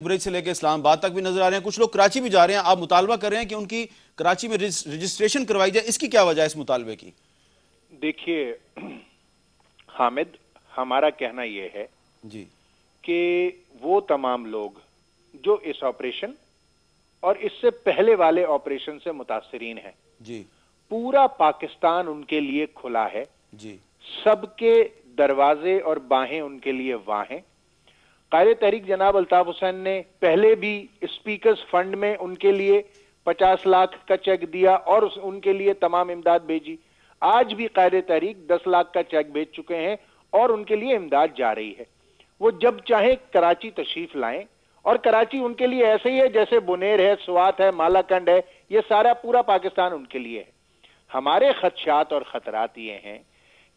Bridge से लेकर इस्लामाबाद तक भी नजर आ रहे हैं, कुछ लोग कराची भी जा रहे हैं। आप मुतालबा कर रहे हैं कि उनकी कराची में रजिस्ट्रेशन करवाई जाए, इसकी क्या वजह है इस मुतालबे की? देखिए हामिद, हमारा कहना यह है जी कि वो तमाम लोग जो इस ऑपरेशन और इससे पहले वाले ऑपरेशन से मुतासरीन हैं, जी पूरा पाकिस्तान उनके लिए खुला है। जी सबके दरवाजे और बाहें उनके लिए वहां हैं। कायदे तहरीक जनाब अल्ताफ हुसैन ने पहले भी स्पीकर्स फंड में उनके लिए 50 लाख का चेक दिया और उनके लिए तमाम इमदाद भेजी। आज भी कायदे तहरीक 10 लाख का चेक भेज चुके हैं और उनके लिए इमदाद जा रही है। वो जब चाहे कराची तशरीफ लाएं, और कराची उनके लिए ऐसे ही है जैसे बुनेर है, स्वात है, मालाकंड है, ये सारा पूरा पाकिस्तान उनके लिए है। हमारे खदशात और खतरात ये हैं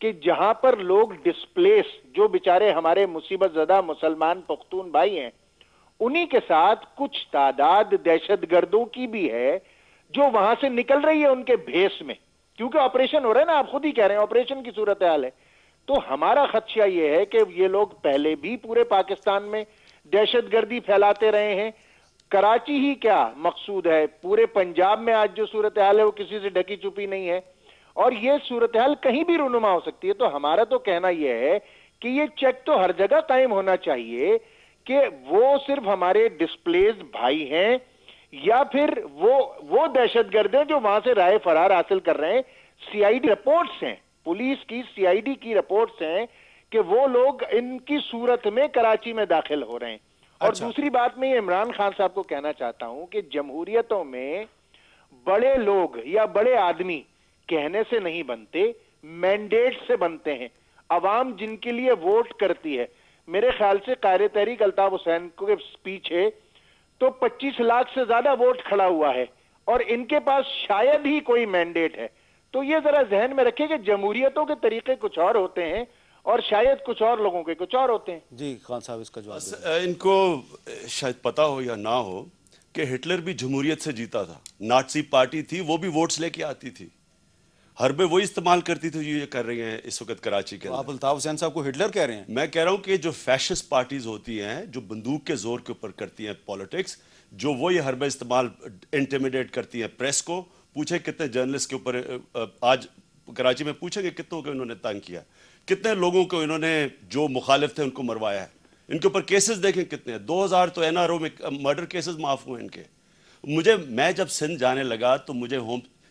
कि जहां पर लोग डिस्प्लेस, जो बेचारे हमारे मुसीबत ज़दा मुसलमान पख्तून भाई हैं, उन्हीं के साथ कुछ तादाद दहशतगर्दों की भी है जो वहां से निकल रही है उनके भेस में, क्योंकि ऑपरेशन हो रहा है ना, आप खुद ही कह रहे हैं ऑपरेशन की सूरत हाल है। तो हमारा खदशा यह है कि ये लोग पहले भी पूरे पाकिस्तान में दहशतगर्दी फैलाते रहे हैं। कराची ही क्या मकसूद है, पूरे पंजाब में आज जो सूरत हाल है वो किसी से ढकी छुपी नहीं है, और ये सूरत हाल कहीं भी रूनुमा हो सकती है। तो हमारा तो कहना यह है कि ये चेक तो हर जगह कायम होना चाहिए कि वो सिर्फ हमारे डिस्प्लेस्ड भाई हैं या फिर वो दहशतगर्द हैं जो वहां से राय फरार हासिल कर रहे हैं। सीआईडी रिपोर्ट्स हैं, पुलिस की सीआईडी की रिपोर्ट्स हैं कि वो लोग इनकी सूरत में कराची में दाखिल हो रहे हैं। और दूसरी बात मैं इमरान खान साहब को कहना चाहता हूं कि जमहूरियतों में बड़े लोग या बड़े आदमी कहने से नहीं बनते, मैंडेट से बनते हैं। अवाम जिनके लिए वोट करती है, मेरे ख्याल से कायदे तहरीक अल्ताफ हुसैन के पीछे तो 25 लाख से ज्यादा वोट खड़ा हुआ है और इनके पास शायद ही कोई मैंडेट है। तो ये जरा जहन में रखिए कि जमहूरियतों के तरीके कुछ और होते हैं और शायद कुछ और लोगों के कुछ और होते हैं। जी खान साहब इसका जवाब। इनको शायद पता हो या ना हो कि हिटलर भी जमहूरियत से जीता था। नाटसी पार्टी थी, वो भी वोट्स लेके आती थी, हरबे वही इस्तेमाल करती थी जो ये कर रही हैं इस वक्त कराची के। आप अल्ताफ हुसैन साहब को हिटलर कह रहे हैं? मैं कह रहा हूं कि जो फैशिस्ट पार्टीज होती हैं, जो बंदूक के जोर के ऊपर करती हैं पॉलिटिक्स, जो वो ये हरबे इस्तेमाल इंटिमिडेट करती हैं प्रेस को। पूछे कितने जर्नलिस्ट के ऊपर आज कराची में पूछेंगे कितनों को इन्होंने तंग किया, कितने लोगों को इन्होंने जो मुखालिफ थे उनको मरवाया है। इनके ऊपर केसेस देखें कितने हैं, 2000 तो एनआरओ में मर्डर केसेस माफ हुए इनके। मैं जब सिंध जाने लगा तो मुझे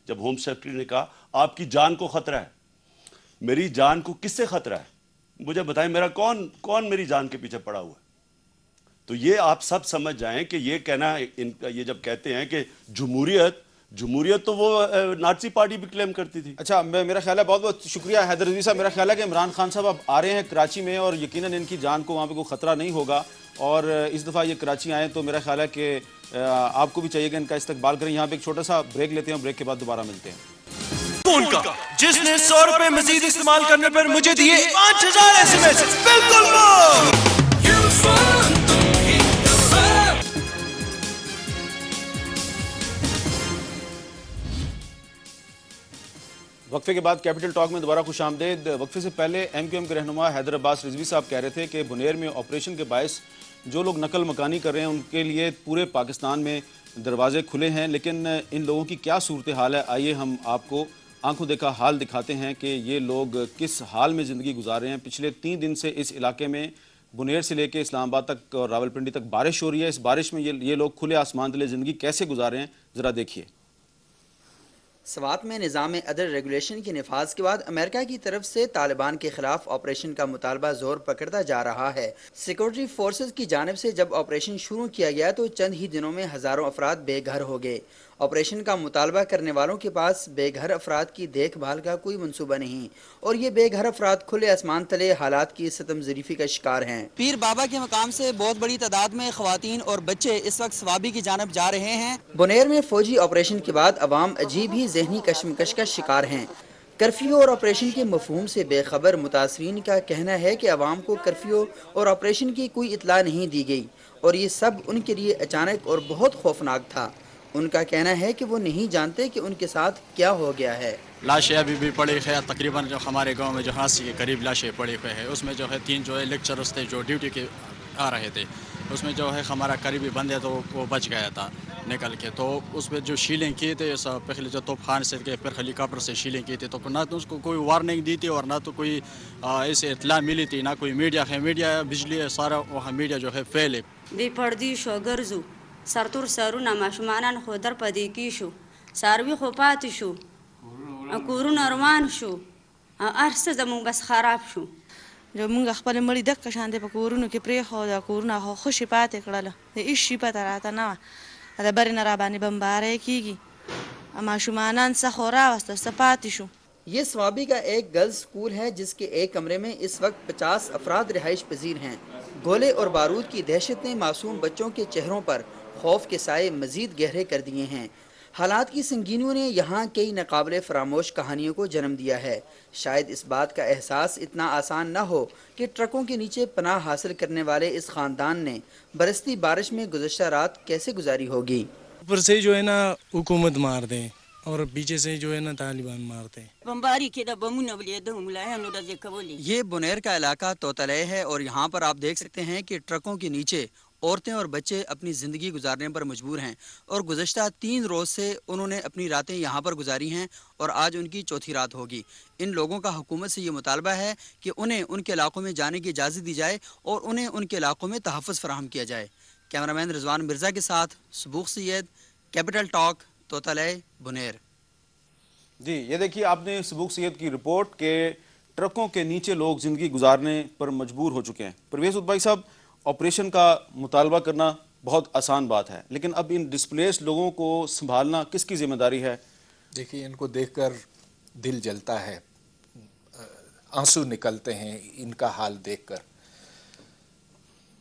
जब होम सेक्रेटरी ने कहा आपकी जान को खतरा है, मेरी जान को किससे खतरा है मुझे बताएं, मेरा कौन मेरी जान के पीछे पड़ा हुआ है। तो ये आप सब समझ जाएं कि ये कहना ये जब कहते हैं कि जमहूरियत तो वो नाटसी पार्टी भी क्लेम करती थी। अच्छा, मेरा ख्याल है, बहुत बहुत शुक्रिया हैदर रज़वी साहब। मेरा ख्याल है कि इमरान खान साहब अब आ रहे हैं कराची में और यकीनन इनकी जान को वहाँ पे कोई खतरा नहीं होगा, और इस दफ़ा ये कराची आए तो मेरा ख्याल है कि आपको भी चाहिए कि इनका इस्तकबाल करें। यहाँ पे एक छोटा सा ब्रेक लेते हैं, ब्रेक के बाद दोबारा मिलते हैं। फोन का जिसने 100 रुपए मजीद इस्तेमाल करने पर मुझे दिए 5000 SMS, बिल्कुल वक्फे के बाद कैपिटल टॉक में दोबारा खुश आमदेद। वक्फे से पहले MQM के रहनुमा हैदर अब्बास रिजवी साहब कह रहे थे कि बुनेर में ऑपरेशन के बायस जो लोग नकल मकानी कर रहे हैं उनके लिए पूरे पाकिस्तान में दरवाजे खुले हैं, लेकिन इन लोगों की क्या सूरत हाल है, आइए हम आपको आंखों देखा हाल दिखाते हैं कि ये लोग किस हाल में ज़िंदगी गुजार रहे हैं। पिछले 3 दिन से इस इलाके में बुनेर से लेकर इस्लामाबाद तक और रावलपिंडी तक बारिश हो रही है। इस बारिश में ये लोग खुले आसमान तले ज़िंदगी कैसे गुजार रहे हैं, ज़रा देखिए। स्वात में निज़ाम अदल रेगुलेशन के नफाज के बाद अमेरिका की तरफ से तालिबान के खिलाफ ऑपरेशन का मुतालबा जोर पकड़ता जा रहा है। सिक्योरिटी फोर्सेज की जानिब से जब ऑपरेशन शुरू किया गया तो चंद ही दिनों में हज़ारों अफराद बेघर हो गए। ऑपरेशन का मुतालबा करने वालों के पास बेघर अफराद की देखभाल का कोई मंसूबा नहीं, और ये बेघर अफराद खुले आसमान तले हालात की सितम ज़रीफ़ी का शिकार हैं। पीर बाबा के मकाम से बहुत बड़ी तादाद में ख़वातीन और बच्चे इस वक्त सवाबी की जानब जा रहे हैं। बुनेर में फौजी ऑपरेशन के बाद अवाम अजीब ही ज़हनी कशमकश का शिकार हैं। कर्फ्यू और ऑपरेशन के मफहूम से बेखबर मुतासरीन का कहना है कि अवाम को कर्फ्यू और ऑपरेशन की कोई इतला नहीं दी गई और ये सब उनके लिए अचानक और बहुत खौफनाक था। उनका कहना है कि वो नहीं जानते कि उनके साथ क्या हो गया है। लाशें अभी भी पड़ी है, तकरीबन जो हमारे गांव में जो 80 के करीब लाशें पड़ी हुई है, उसमें जो है 3 जो है लेक्चरर्स थे जो ड्यूटी के आ रहे थे। اس میں جو ہے ہمارا قریبی بندہ تو وہ بچ گیا تھا نکل کے. تو اس میں جو شیلنگ کی تھی پہلے جو توپ خانے سے پھر ہیلی کاپٹر سے شیلنگ کی تھی, تو نہ تو اس کو کوئی وارننگ دی تھی اور نہ تو کوئی ایسے اطلاع ملی تھی, نہ کوئی میڈیا ہے. میڈیا بجلی سارا وہاں میڈیا جو ہے فیل. بی پردی شو ګرځو سرتور سرونه ماشومانان خو در پدې کی شو, ساروي خو پاتې شو, کورونه روان شو, هر څه زموږ بس خراب شو. جو مونږ خپل مړي دغه شان د کورونو کې پرېښو, د کورونه خو خوشي پاتې کړله, د هېڅ شي پته راته نه وه, د برې نه راباندې بمباری کېږي, ماشومانان څه خو راوسته څه پاتې شو. یہ سوابی کا ایک گرلز اسکول ہے جس کے ایک کمرے میں اس وقت 50 افراد رہائش پذیر ہیں. گولے اور بارود کی دہشت نے معصوم بچوں کے چہروں پر خوف کے سائے مزید گہرے کر دیے ہیں. حالات کی سنگینیوں نے یہاں کئی ناقابل فراموش کہانیوں کو جنم دیا ہے. شاید اس بات کا احساس اتنا آسان نہ ہو کہ ٹرکوں کے نیچے پناہ حاصل کرنے والے اس خاندان نے برستی بارش میں گزشتہ رات کیسے گزاری ہوگی. اوپر سے جو ہے نا حکومت مار دیں اور پیچھے سے جو ہے نا طالبان مارتے ہیں. یہ بنیر کا علاقہ توتلے ہے اور یہاں پر آپ دیکھ سکتے ہیں کہ ٹرکوں کے نیچے عورتیں اور بچے اپنی زندگی گزارنے پر مجبور ہیں, اور گزشتہ 3 روز سے انہوں نے اپنی راتیں یہاں پر گزاری ہیں اور آج ان کی چوتھی رات ہوگی. ان لوگوں کا حکومت سے یہ مطالبہ ہے کہ انہیں ان کے علاقوں میں جانے کی اجازت دی جائے اور انہیں ان کے علاقوں میں تحفظ فراہم کیا جائے. کیمرامین رضوان مرزا کے ساتھ سبوق سید, کیپٹل ٹاک, توتلے, بنیر. جی یہ دیکھیے آپ نے سبوق سید کی رپورٹ کہ ٹرکوں کے نیچے لوگ زندگی گزارنے پر مجبور ہو چکے ہیں. پرویز ادبائی صاحب, آپریشن کا مطالبہ کرنا بہت آسان بات ہے, لیکن اب ان ڈسپلیس لوگوں کو سنبھالنا کس کی ذمہ داری ہے؟ دیکھیے ان کو دیکھ کر دل جلتا ہے, آنسو نکلتے ہیں ان کا حال دیکھ کر.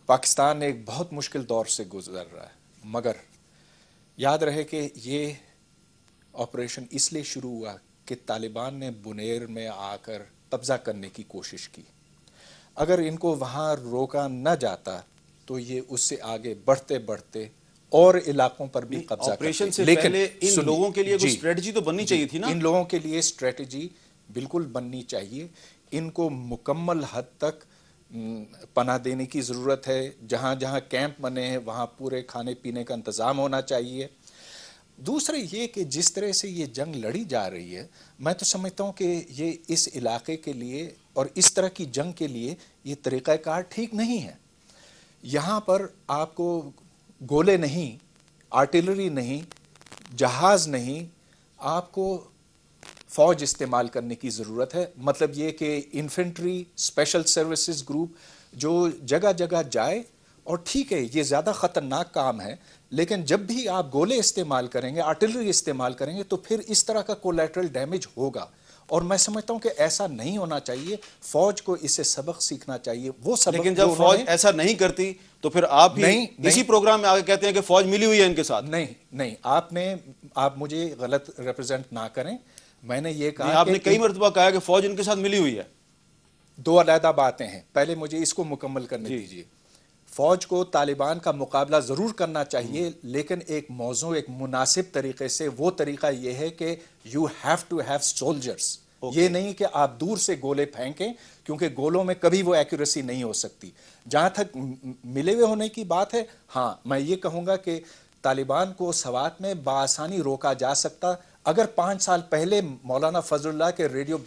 پاکستان ایک بہت مشکل دور سے گزر رہا ہے, مگر یاد رہے کہ یہ آپریشن اس لیے شروع ہوا کہ طالبان نے بنیر میں آ کر قبضہ کرنے کی کوشش کی. اگر ان کو وہاں روکا نہ جاتا تو یہ اس سے آگے بڑھتے بڑھتے اور علاقوں پر بھی قبضہ آپریشن سے پہلے ان لوگوں کے لیے کوئی اسٹریٹجی تو بننی چاہیے تھی نا. ان لوگوں کے لیے اسٹریٹجی بالکل بننی چاہیے. ان کو مکمل حد تک پناہ دینے کی ضرورت ہے. جہاں جہاں کیمپ بنے ہیں وہاں پورے کھانے پینے کا انتظام ہونا چاہیے. دوسرا یہ کہ جس طرح سے یہ جنگ لڑی جا رہی ہے, میں تو سمجھتا ہوں کہ یہ اس علاقے کے لیے اور اس طرح کی جنگ کے لیے یہ طریقہ کار ٹھیک نہیں ہے. یہاں پر آپ کو گولے نہیں, آرٹلری نہیں, جہاز نہیں, آپ کو فوج استعمال کرنے کی ضرورت ہے. مطلب یہ کہ انفینٹری اسپیشل سروسز گروپ جو جگہ جگہ جائے, اور ٹھیک ہے یہ زیادہ خطرناک کام ہے, لیکن جب بھی آپ گولے استعمال کریں گے, آرٹلری استعمال کریں گے, تو پھر اس طرح کا کولیٹرل ڈیمیج ہوگا. اور میں سمجھتا ہوں کہ ایسا نہیں ہونا چاہیے. فوج کو اس سے سبق سیکھنا چاہیے. وہ سبق, لیکن جب فوج ایسا نہیں کرتی تو پھر آپ بھی اسی پروگرام میں آگے کہتے ہیں کہ فوج ملی ہوئی ہے ان کے ساتھ. نہیں, آپ مجھے غلط ریپرزینٹ نہ کریں. میں نے یہ کہا, آپ نے کئی مرتبہ کہا کہ فوج ان کے ساتھ ملی ہوئی ہے. 2 علیحدہ باتیں ہیں. پہلے مجھے اس کو مکمل کرنے دیجیے. فوج کو طالبان کا مقابلہ ضرور کرنا چاہیے, لیکن ایک موضوع, ایک مناسب طریقے سے. وہ طریقہ یہ ہے کہ you have to have soldiers. یہ نہیں کہ آپ دور سے گولے پھینکیں, کیونکہ گولوں میں کبھی وہ ایکوریسی نہیں ہو سکتی. جہاں تک ملے ہوئے ہونے کی بات ہے, ہاں میں یہ کہوں گا کہ طالبان کو سوات میں بآسانی روکا جا سکتا اگر 5 سال پہلے مولانا فضل اللہ کے ریڈیو